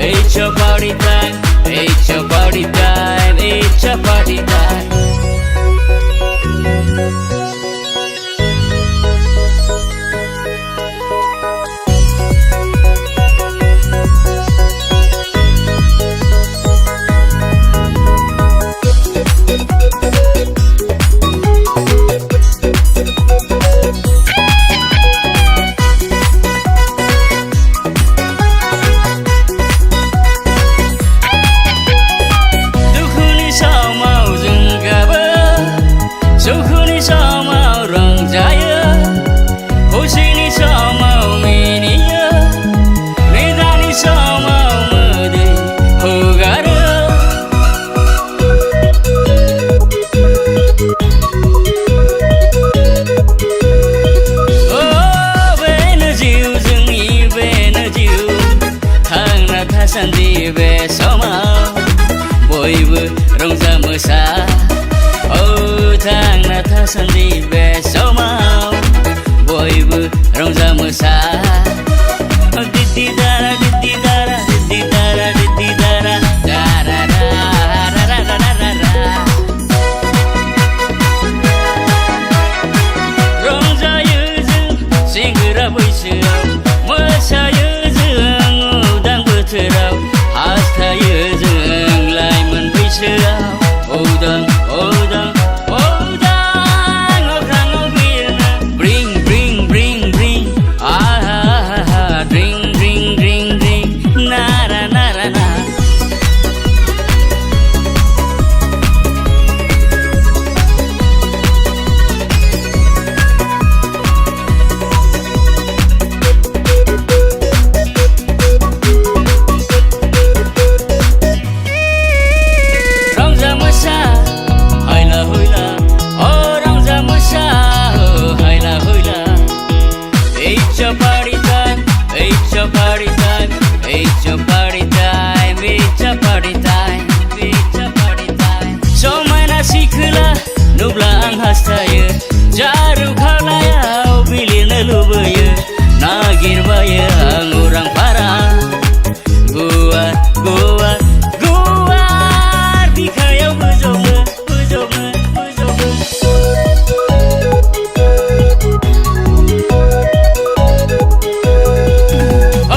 It's your party time, it's your party time, it's your party time. Sandi be soma boybu rongja mosa oh thangna tha sandi be soma boybu rongja mosa didi dara didi dara didi dara didi dara dara dara dara dara rongja yuzung singra boysuaw mosayo बोथोराव हास्थायो जोंलाय मोनबैसोआव उदां उदां उदां अख्राङाव बिरनो bring bring bring bring आहा द्रिं द्रिं द्रिं द्रिं नारा नारा ना हास्थायो जारु खालायाव बिलिरनो लुबैयो नागिरबायो आं उरां भारा गुवार गुवार गुवार बिखायाव बोजबनो बोजबनो बोजबनो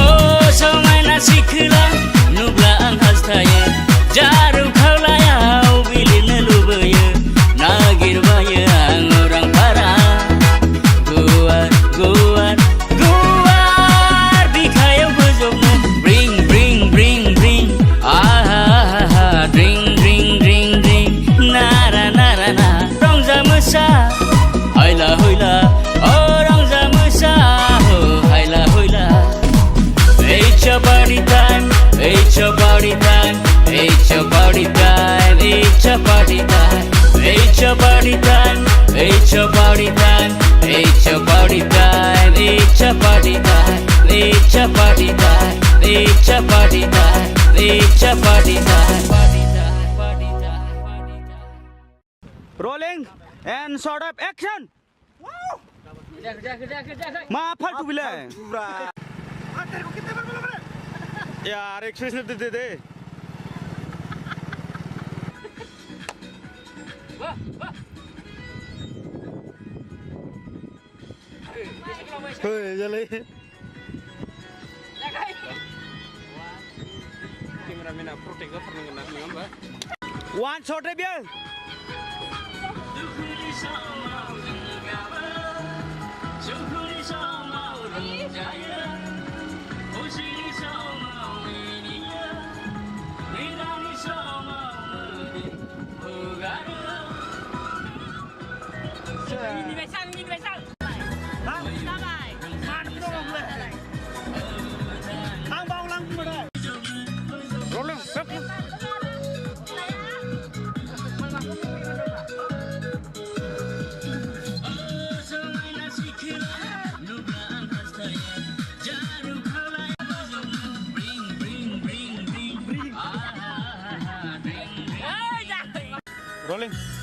ओ समायना सिखोला नुब्ला आं हास्थायो जारु खालायाव बिलिरनो लुबैयो नागिरबायो आं उरां भारा गुवार गुवार गुवार बिखायाव बोजबनो ब्रिं ब्रिं ब्रिं ब्रिं आहा द्रिं द्रिं द्रिं द्रिं नारा नारा ना रंजा मोसा हायला हुयला अ रंजा मोसा हो हायला हुयला It's your party time, it's your party time, it's your party time, it's your party time. It's your party time, it's your party time, it's your party time, it's your party time, it's your party time, it's your party time, it's your party time. Rolling and sort of action. माँ फालतू बिला है यार expression दे दे One shot biar. Rolling. Rolling.